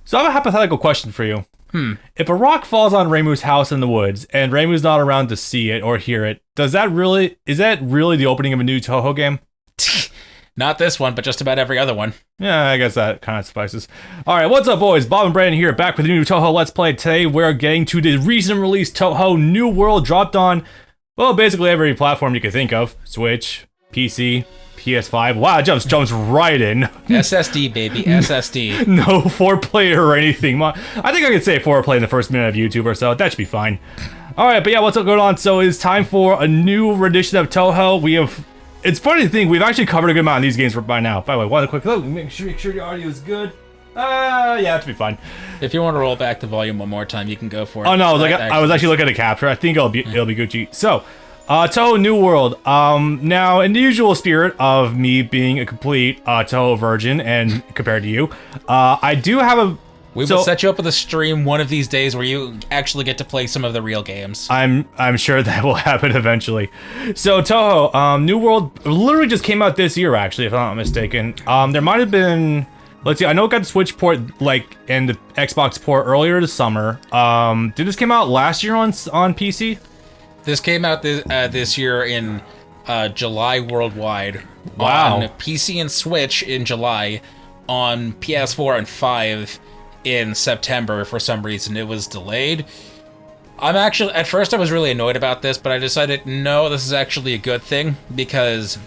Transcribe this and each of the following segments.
So I have a hypothetical question for you. If a rock falls on Reimu's house in the woods and Reimu's not around to see it or hear it, is that really the opening of a new Touhou game? Not this one, but just about every other one. Yeah, I guess that kind of suffices. Alright, what's up boys? Bob and Brandon here, back with a new Touhou Let's Play. Today we're getting to the recent release Touhou New World, dropped on, well, basically every platform you can think of. Switch, PC, PS5. Wow, it jumps right in. SSD, baby, SSD. No foreplay or anything. I think I could say foreplay in the first minute of YouTube or so. That should be fine. Alright, but yeah, what's going on? So it's time for a new rendition of Touhou. It's funny to think we've actually covered a good amount of these games by now. By the way, one quick look, make sure the audio is good. Yeah, that should be fine. If you want to roll back the volume one more time, you can go for it. Oh no, I was actually looking at the capture. I think it'll be Gucci. So, Touhou New World. Now, in the usual spirit of me being a complete Touhou virgin, and compared to you, I do have a. We will set you up with a stream one of these days where you actually get to play some of the real games. I'm sure that will happen eventually. So Touhou, New World literally just came out this year, actually, if I'm not mistaken. There might have been. Let's see. I know it got the Switch port, and the Xbox port earlier this summer. Did this came out last year on PC? This came out this year in July worldwide. Wow. On PC and Switch in July, on PS4 and 5 in September. For some reason, it was delayed. At first I was really annoyed about this, but I decided, no, this is actually a good thing, because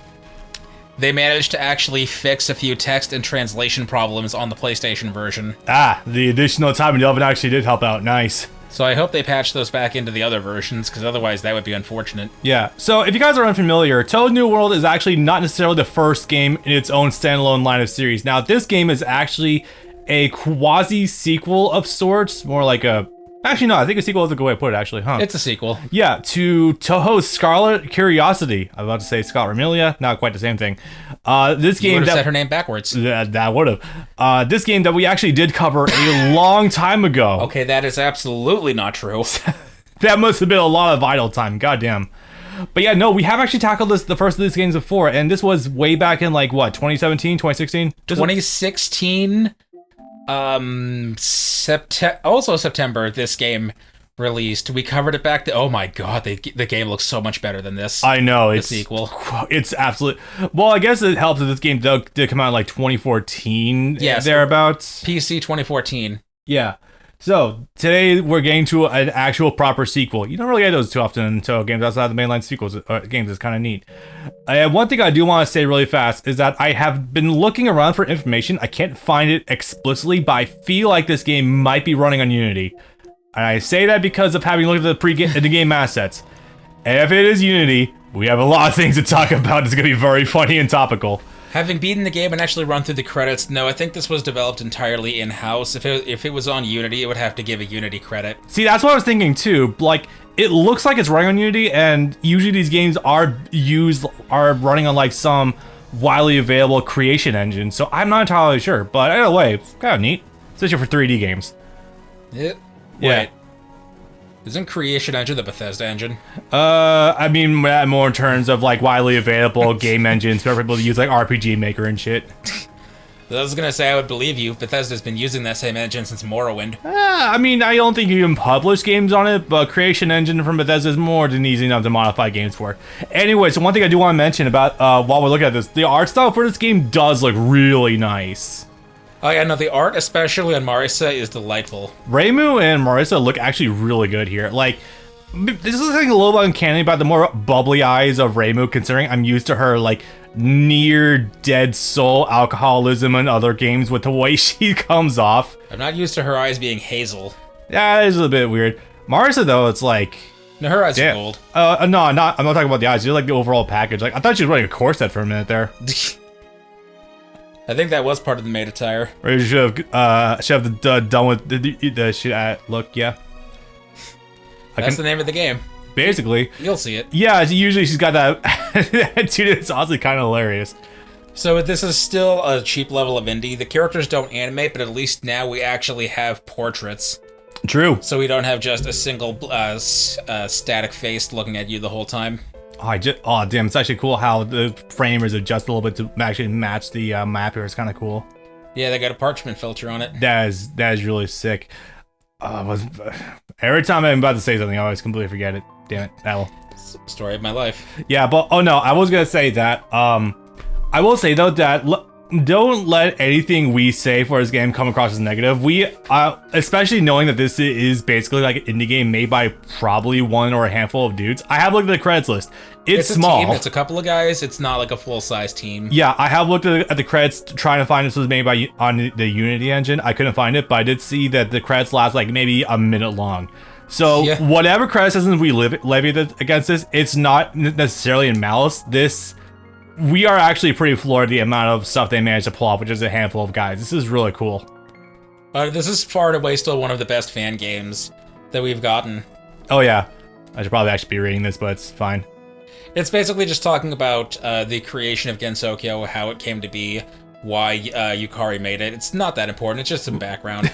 they managed to actually fix a few text and translation problems on the PlayStation version. The additional time in the oven actually did help out. Nice. So I hope they patch those back into the other versions, because otherwise that would be unfortunate. Yeah, so if you guys are unfamiliar, Touhou New World is actually not necessarily the first game in its own standalone line of series. Now, this game is actually a quasi-sequel of sorts, more like a... Actually, no, I think a sequel is a good way to put it, actually, huh? It's a sequel. Yeah, to Touhou's Scarlet Curiosity. I was about to say Scott Remilia, not quite the same thing. This game... You would have said her name backwards. That would have. This game that we actually did cover a long time ago. Okay, that is absolutely not true. That must have been a lot of idle time, goddamn. But yeah, no, we have actually tackled the first of these games before, and this was way back in, like, what, 2017, 2016? 2016... September, this game released. We covered it back. Oh my god, the game looks so much better than this. I know, it's the sequel. It's absolute. Well, I guess it helps that this game did come out in like 2014. Yeah, thereabouts. PC 2014. Yeah. So today we're getting to an actual proper sequel. You don't really get those too often in Touhou games outside the mainline sequels games. It's kind of neat. One thing I do want to say really fast is that I have been looking around for information. I can't find it explicitly, but I feel like this game might be running on Unity. And I say that because of having looked at the game assets. And if it is Unity, we have a lot of things to talk about. It's going to be very funny and topical. Having beaten the game and actually run through the credits, no, I think this was developed entirely in-house. If it was on Unity, it would have to give a Unity credit. See, that's what I was thinking too. Like, it looks like it's running on Unity, and usually these games are running on like some widely available creation engine. So I'm not entirely sure, but either way, it's kind of neat, especially for 3D games. Yeah. Wait. Isn't Creation Engine the Bethesda engine? I mean, more in terms of like widely available game engines for people to use, like RPG Maker and shit. I was gonna say, I would believe you. Bethesda's been using that same engine since Morrowind. I mean, I don't think you can publish games on it, but Creation Engine from Bethesda is more than easy enough to modify games for. Anyway, so one thing I do want to mention about while we're looking at this, the art style for this game does look really nice. Oh yeah, no, the art, especially on Marisa, is delightful. Reimu and Marisa look actually really good here. Like, this is like a little bit uncanny about the more bubbly eyes of Reimu, considering I'm used to her, like, near dead soul alcoholism and other games with the way she comes off. I'm not used to her eyes being hazel. Yeah, it's a bit weird. Marisa, though, it's like... No, her eyes are gold. No, I'm not talking about the eyes. Just like the overall package. Like, I thought she was wearing a corset for a minute there. I think that was part of the maid attire. Or you should have done with the shit look, yeah. That's the name of the game. Basically. You'll see it. Yeah, usually she's got that attitude. It's honestly kind of hilarious. So this is still a cheap level of indie. The characters don't animate, but at least now we actually have portraits. True. So we don't have just a single static face looking at you the whole time. Oh damn, it's actually cool how the frame is adjusted a little bit to actually match the map here. It's kind of cool. Yeah, they got a parchment filter on it. That is really sick. Every time I'm about to say something, I always completely forget it. Damn it, Apple. Story of my life. Yeah, but oh no, I was gonna say that. I will say though that don't let anything we say for this game come across as negative. We, especially knowing that this is basically like an indie game made by probably one or a handful of dudes. I have looked at the credits list. It's small. Team. It's a couple of guys. It's not like a full-size team. Yeah, I have looked at the credits trying to find this was made by on the Unity engine. I couldn't find it, but I did see that the credits last like maybe a minute long. So whatever criticisms we levied against this, it's not necessarily in malice. We are actually pretty floored the amount of stuff they managed to pull off, which is a handful of guys. This is really cool. This is far and away still one of the best fan games that we've gotten. Oh yeah, I should probably actually be reading this, but it's fine. It's basically just talking about the creation of Gensokyo, how it came to be, why Yukari made it. It's not that important. It's just some background.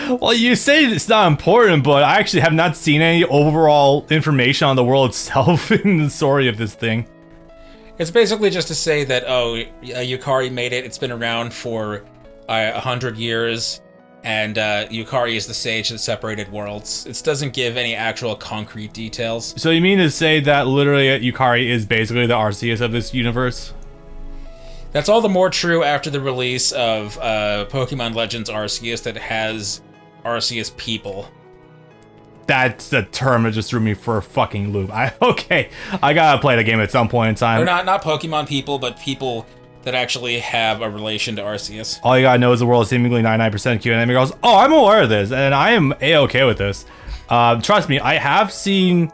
Well, you say it's not important, but I actually have not seen any overall information on the world itself in the story of this thing. It's basically just to say that, Yukari made it. It's been around for 100 years, and Yukari is the sage that separated worlds. It doesn't give any actual concrete details. So you mean to say that literally Yukari is basically the Arceus of this universe? That's all the more true after the release of Pokemon Legends Arceus that has Arceus people. That's the term that just threw me for a fucking loop. I gotta play the game at some point in time. Or not Pokemon people, but people that actually have a relation to Arceus. All you gotta know is the world is seemingly 99% Q and A girls. Oh, I'm aware of this, and I am A-okay with this. Trust me, I have seen...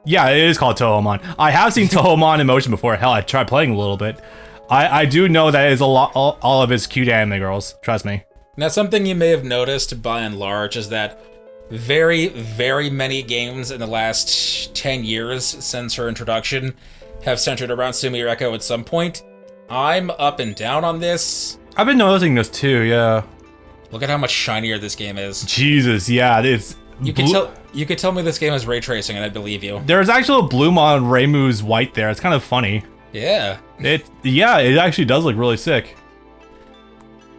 Yeah, it is called Touhoumon. I have seen Touhoumon in motion before. Hell, I tried playing a little bit. I do know that it is a lot, all of his cute anime girls. Trust me. Now, something you may have noticed by and large is that very, very many games in the last 10 years since her introduction have centered around Sumireko at some point. I'm up and down on this. I've been noticing this too, yeah. Look at how much shinier this game is. Jesus, yeah, it's... You could tell me this game is ray tracing and I'd believe you. There's actual bloom on Reimu's white there. It's kind of funny. Yeah. It actually does look really sick.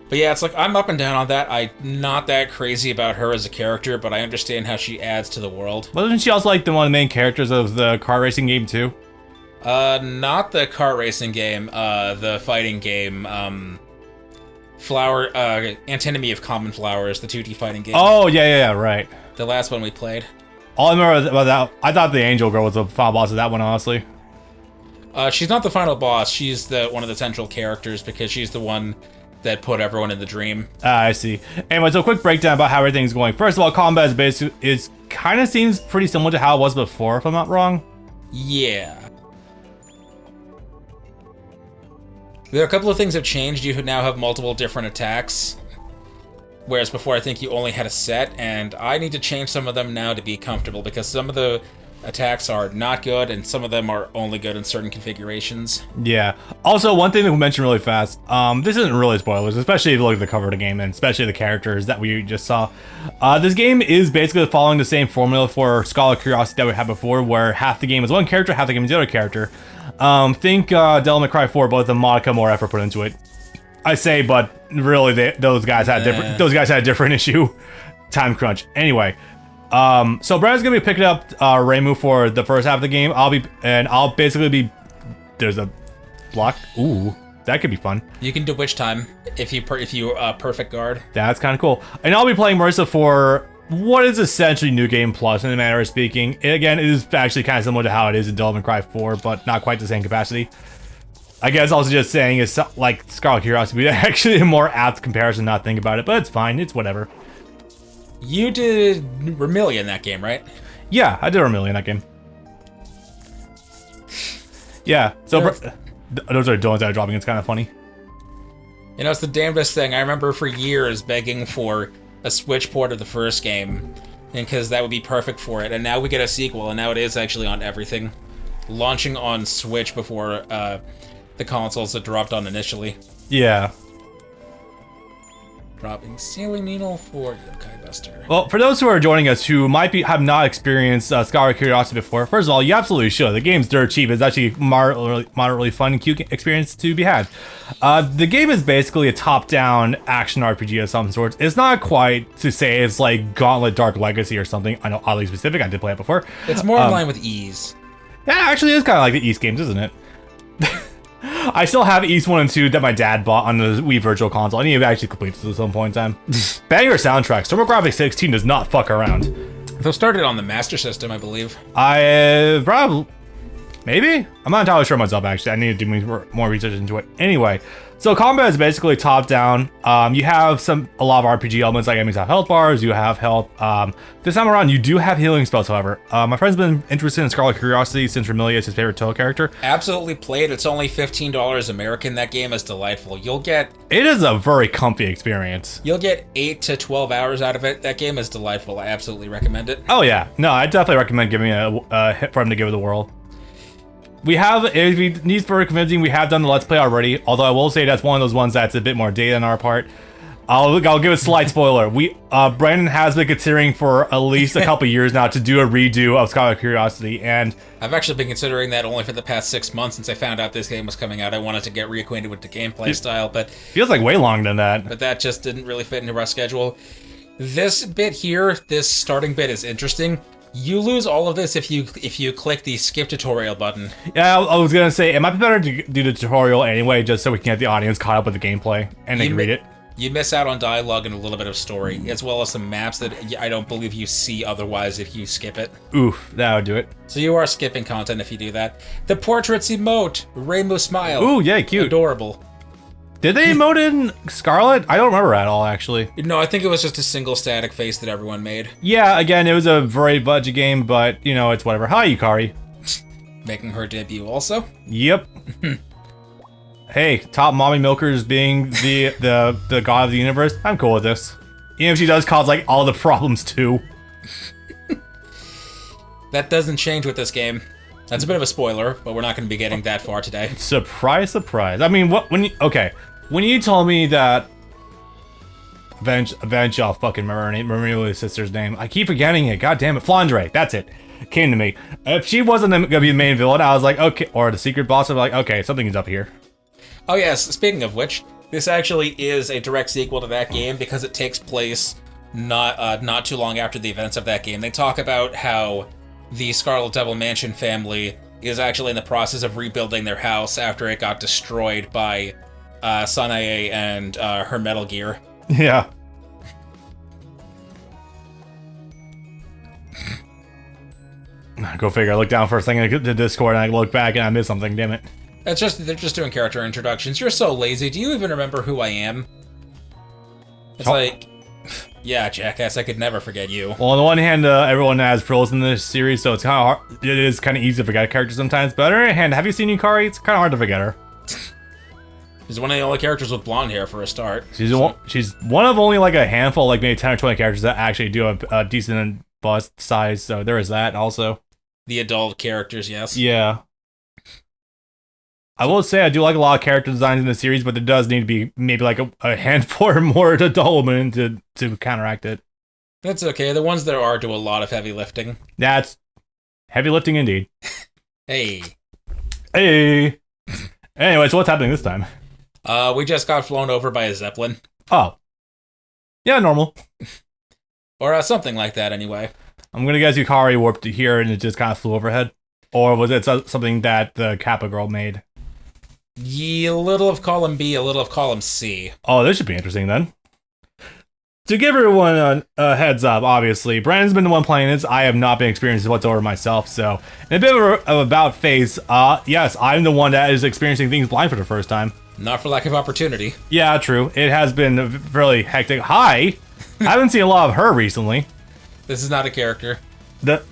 But yeah, it's like, I'm up and down on that. I'm not that crazy about her as a character, but I understand how she adds to the world. Wasn't she also like one of the main characters of the car racing game too? Not the car racing game, the fighting game, Antinomy of Common Flowers, the 2D fighting game. Oh, yeah, right. The last one we played. All I remember about that, I thought the Angel Girl was the final boss of that one, honestly. She's not the final boss. She's one of the central characters because she's the one that put everyone in the dream. I see. Anyway, so a quick breakdown about how everything's going. First of all, combat is kind of seems pretty similar to how it was before, if I'm not wrong. Yeah. There are a couple of things that have changed. You now have multiple different attacks, whereas before I think you only had a set, and I need to change some of them now to be comfortable because some of the attacks are not good and some of them are only good in certain configurations. Yeah. Also, one thing that we mentioned really fast, this isn't really spoilers, especially if you look at the cover of the game and especially the characters that we just saw. This game is basically following the same formula for Scarlet Curiosity that we had before, where half the game is one character, half the game is the other character. Think Devil May Cry 4, but with a modicum more effort put into it. I say, but really, those guys had a different issue. Time crunch. Anyway, so Brad's gonna be picking up Reimu for the first half of the game. I'll basically be. There's a block. Ooh, that could be fun. You can do witch time if you perfect guard. That's kind of cool. And I'll be playing Marissa for what is essentially New Game Plus in a manner of speaking. Again, it is actually kind of similar to how it is in Devil May Cry 4, but not quite the same capacity. I guess also just saying it's like Scarlet Curiosity, but actually a more apt comparison, not think about it, but it's fine, it's whatever. You did Remilia in that game, right? Yeah, I did Remilia in that game. Yeah, so those are donuts that are dropping, it's kind of funny. You know, it's the damnedest thing. I remember for years begging for a Switch port of the first game, because that would be perfect for it, and now we get a sequel, and now it is actually on everything. Launching on Switch before the consoles that dropped on initially. Yeah. dropping ceiling needle for Yokai Buster. Well, for those who are joining us who have not experienced Scarlet Curiosity before, first of all, you absolutely should. The game's dirt cheap. It's actually moderately fun and cute experience to be had. The game is basically a top-down action RPG of some sorts. It's not quite to say it's like Gauntlet Dark Legacy or something. I know, oddly specific. I did play it before. It's more in line with Ys. Yeah, actually, it is kind of like the Ys games, isn't it? I still have Ys 1 and 2 that my dad bought on the Wii Virtual Console. I need to actually complete this at some point in time. Banger soundtracks. TurboGrafx 16 does not fuck around. They'll start it on the Master System, I believe. Probably... Maybe? I'm not entirely sure myself, actually. I need to do more research into it. Anyway, so combat is basically top-down. You have a lot of RPG elements, like enemies have health bars, you have health. This time around, you do have healing spells, however. My friend's been interested in Scarlet Curiosity since Remilia is his favorite Touhou character. Absolutely played. It's only $15 American. That game is delightful. It is a very comfy experience. You'll get 8 to 12 hours out of it. That game is delightful. I absolutely recommend it. Oh, yeah. No, I definitely recommend giving it a hit for him to give it a whirl. We have, if he needs further convincing, we have done the Let's Play already, although I will say that's one of those ones that's a bit more data on our part. I'll give a slight spoiler. Brandon has been considering for at least a couple years now to do a redo of Scarlet Curiosity, and... I've actually been considering that only for the past 6 months since I found out this game was coming out. I wanted to get reacquainted with the gameplay style, but... Feels like way longer than that. But that just didn't really fit into our schedule. This bit here, this starting bit is interesting. You lose all of this if you click the skip tutorial button. Yeah, I was gonna say, it might be better to do the tutorial anyway, just so we can get the audience caught up with the gameplay, and they can read it. You miss out on dialogue and a little bit of story, as well as some maps that I don't believe you see otherwise if you skip it. Oof, that would do it. So you are skipping content if you do that. The portraits emote, Rainbow Smile. Ooh, yeah, cute. Adorable. Did they emote in Scarlet? I don't remember at all, actually. No, I think it was just a single static face that everyone made. Yeah, again, it was a very budget game, but, you know, it's whatever. Hi, Yukari. Making her debut also? Yep. Hey, top mommy milkers being the god of the universe. I'm cool with this. Even if she does cause, like, all the problems, too. That doesn't change with this game. That's a bit of a spoiler, but we're not going to be getting that far today. Surprise, surprise. I mean, when you told me that Avenge, I'll fucking remember her name, Remilia's sister's name. I keep forgetting it. God damn it. Flandre, that's it. Came to me. If she wasn't gonna be the main villain, I was like, okay, or the secret boss, I'm like, okay, something is up here. Oh yes, speaking of which, this actually is a direct sequel to that game because it takes place not too long after the events of that game. They talk about how the Scarlet Devil Mansion family is actually in the process of rebuilding their house after it got destroyed by Sanae and her Metal Gear. Yeah. Go figure. I look down for a second at the Discord and I look back and I missed something, damn it. They're just doing character introductions. You're so lazy. Do you even remember who I am? It's like... Yeah, jackass, I could never forget you. Well, on the one hand, everyone has frills in this series, so it's kind of hard. It is kind of easy to forget characters sometimes. But on the other hand, have you seen Yukari? It's kind of hard to forget her. She's one of the only characters with blonde hair for a start. She's one of only like a handful, like maybe 10 or 20 characters that actually do a decent bust size. So there is that also. The adult characters, yes. Yeah. I will say I do like a lot of character designs in the series, but there does need to be maybe like a handful or more adult women to counteract it. That's okay. The ones there are do a lot of heavy lifting. That's heavy lifting indeed. Hey. Hey. Anyway, so what's happening this time? We just got flown over by a Zeppelin. Oh. Yeah, normal. Or something like that, anyway. I'm gonna guess Yukari warped to here and it just kind of flew overhead. Or was it something that the Kappa girl made? A little of column B, a little of column C. Oh, this should be interesting then. To give everyone a heads up, obviously, Brandon's been the one playing this. I have not been experiencing whatsoever myself, so in a bit of about face, yes, I'm the one that is experiencing things blind for the first time. Not for lack of opportunity. Yeah, true. It has been really hectic. Hi! I haven't seen a lot of her recently. This is not a character. No,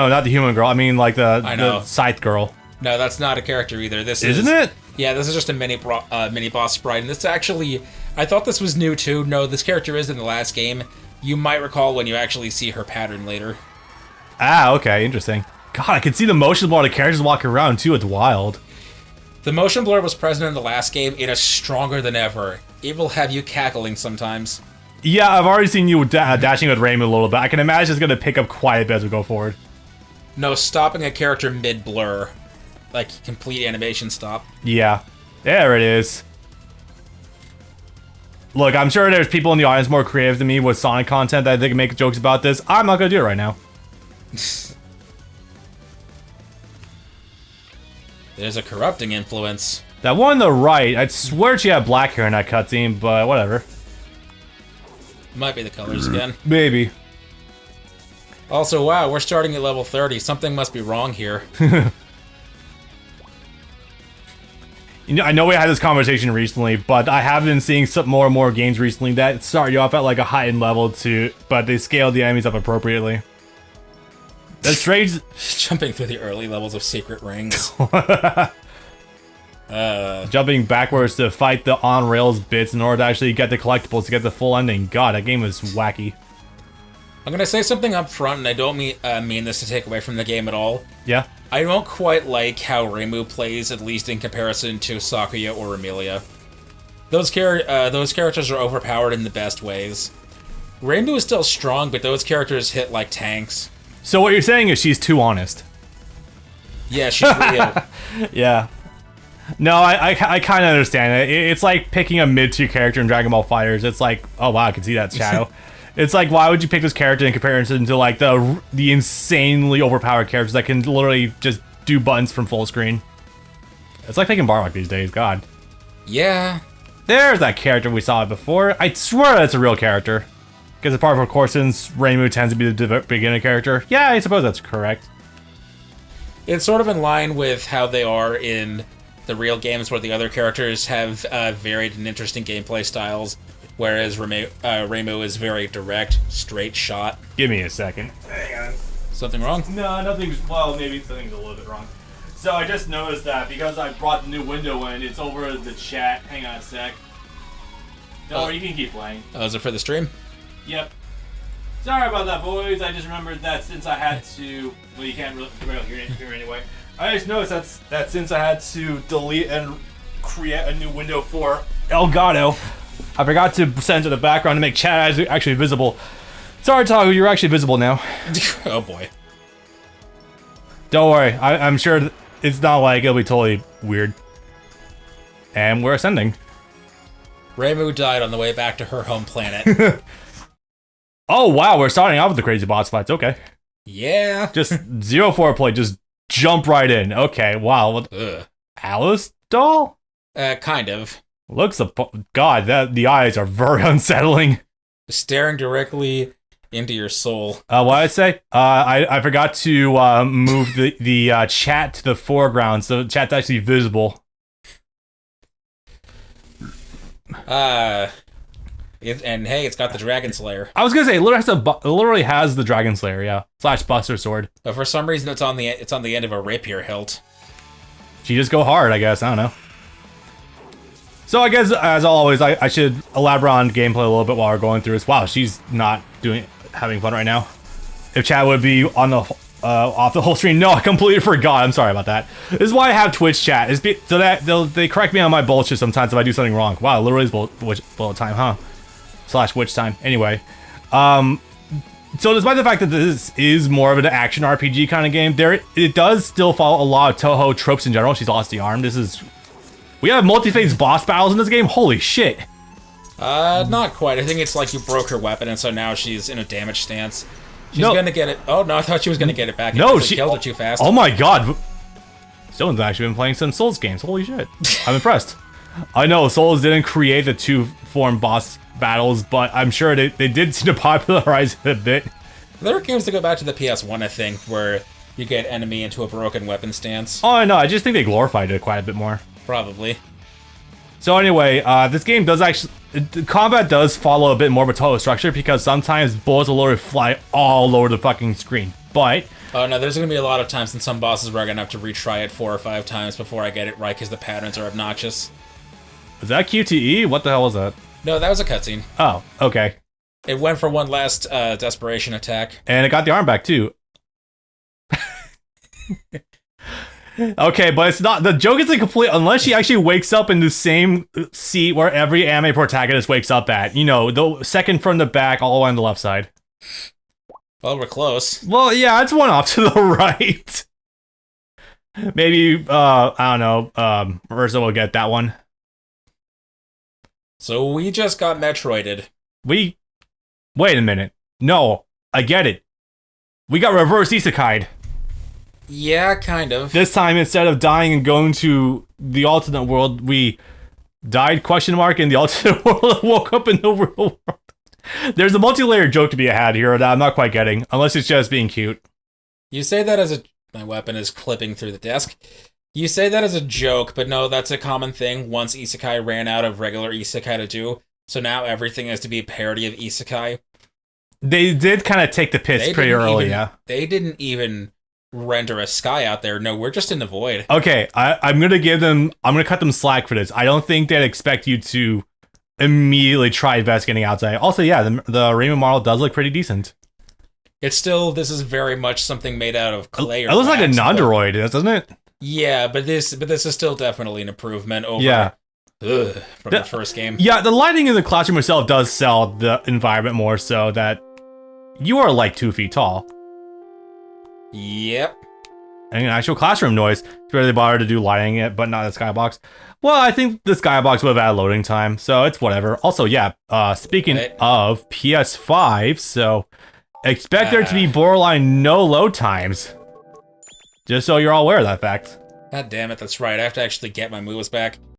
not the human girl. I mean, like the scythe girl. No, that's not a character either. This isn't it? Yeah, this is just a mini boss sprite, and this actually, I thought this was new too. No, this character is in the last game. You might recall when you actually see her pattern later. Ah, okay, interesting. God, I can see the motion blur of the characters walking around too. It's wild. The motion blur was present in the last game. It is stronger than ever. Evil have you cackling sometimes. Yeah, I've already seen you dashing with Remu a little bit. I can imagine it's gonna pick up quite a bit as we go forward. No, stopping a character mid-blur. Like, complete animation stop. Yeah. There it is. Look, I'm sure there's people in the audience more creative than me with Sonic content that they can make jokes about this. I'm not gonna do it right now. There's a corrupting influence. That one on the right, I swear she had black hair in that cutscene, but whatever. Might be the colors again. Maybe. Also, wow, we're starting at level 30. Something must be wrong here. You know, I know we had this conversation recently, but I have been seeing some more and more games recently that start you off at like a heightened level but they scale the enemies up appropriately. That's strange. Jumping through the early levels of secret rings. Jumping backwards to fight the on-rails bits in order to actually get the collectibles to get the full ending. God, that game is wacky. I'm gonna say something up front, and I don't mean this to take away from the game at all. Yeah? I don't quite like how Remu plays, at least in comparison to Sakuya or Remilia. Those characters are overpowered in the best ways. Remu is still strong, but those characters hit like tanks. So what you're saying is she's too honest. Yeah, she's real. Yeah. No, I kind of understand it. It's like picking a mid-tier character in Dragon Ball FighterZ. It's like, oh wow, I can see that shadow. It's like, why would you pick this character in comparison to like the insanely overpowered characters that can literally just do buttons from full screen? It's like picking Barlock these days, God. Yeah. There's that character we saw before. I swear that's a real character. Because apart from course, since Remu tends to be the beginner character. Yeah, I suppose that's correct. It's sort of in line with how they are in the real games where the other characters have varied and interesting gameplay styles, whereas Remu is very direct, straight shot. Give me a second. Hang on. Something wrong? No, nothing's... Well, maybe something's a little bit wrong. So I just noticed that because I brought the new window in, it's over the chat. Hang on a sec. Don't worry, you can keep playing. Oh, is it for the stream? Yep. Sorry about that, boys. I just remembered that since I had to... Well, you can't really hear it here anyway. I just noticed that since I had to delete and create a new window for Elgato, I forgot to center the background to make chat actually visible. Sorry, Touhou, you're actually visible now. Oh boy. Don't worry, I'm sure it's not like it'll be totally weird. And we're ascending. Remu died on the way back to her home planet. Oh wow, we're starting off with the crazy boss fights, okay. Yeah. Just 0 foreplay, just jump right in. Okay, wow. What? Alice doll? Kind of. Looks God, the eyes are very unsettling. Staring directly into your soul. What did I say? I forgot to move the chat to the foreground so the chat's actually visible. And hey, it's got the Dragon Slayer. I was gonna say it literally has the Dragon Slayer, yeah. / Buster Sword. But for some reason it's on the end of a rapier hilt. She just go hard, I guess. I don't know. So I guess, as always, I should elaborate on gameplay a little bit while we're going through this. Wow, she's not having fun right now. If chat would be on the off the whole screen. No, I completely forgot. I'm sorry about that. This is why I have Twitch chat. So that they correct me on my bullshit sometimes if I do something wrong. Wow, literally is bullet time, huh? / witch time. Anyway, so despite the fact that this is more of an action RPG kind of game, it does still follow a lot of Touhou tropes in general. She's lost the arm. We have multi-phase boss battles in this game. Holy shit. Not quite. I think it's like you broke her weapon, and so now she's in a damage stance. She's gonna get it. Oh no, I thought she was gonna get it back. No, she killed her too fast. Oh my god. Someone's actually been playing some Souls games. Holy shit. I'm impressed. I know Souls didn't create the two-form boss battles, but I'm sure they did seem to popularize it a bit. There are games that go back to the PS1, I think, where you get enemy into a broken weapon stance. Oh no, I just think they glorified it quite a bit more. Probably. So anyway, this game does actually... The combat does follow a bit more of a Touhou structure because sometimes bullets will literally fly all over the fucking screen. But... Oh no, there's gonna be a lot of times in some bosses where I'm gonna have to retry it 4 or 5 times before I get it right because the patterns are obnoxious. Was that QTE? What the hell was that? No, that was a cutscene. Oh, okay. It went for one last desperation attack. And it got the arm back too. Okay, but it's not. The joke is complete unless she actually wakes up in the same seat where every anime protagonist wakes up at. You know, the second from the back, all on the left side. Well, we're close. Well, yeah, it's one off to the right. Maybe, I don't know, Marissa will get that one. So we just got Metroided. Wait a minute. No, I get it. We got reverse isekai. Yeah, kind of. This time, instead of dying and going to the alternate world, we died, question mark, in the alternate world and woke up in the real world. There's a multi-layered joke to be had here that I'm not quite getting, unless it's just being cute. You say that as a... My weapon is clipping through the desk. You say that as a joke, but no, that's a common thing once isekai ran out of regular isekai to do, so now everything has to be a parody of isekai. They did kind of take the piss pretty early, yeah. They didn't even render a sky out there. No, we're just in the void. Okay, I'm gonna cut them slack for this. I don't think they'd expect you to immediately try investigating outside. Also, yeah, the Remilia model does look pretty decent. It's still, this is very much something made out of clay or it looks like a non-droid, doesn't it? Yeah, but this is still definitely an improvement over from the first game. Yeah, the lighting in the classroom itself does sell the environment more so that you are like 2 feet tall. Yep. And an actual classroom noise. It's really bothered to do lighting it, but not the skybox. Well, I think the skybox would have had loading time, so it's whatever. Also, yeah, speaking of PS5, so expect there to be borderline no load times. Just so you're all aware of that fact. God damn it, that's right. I have to actually get my moves back.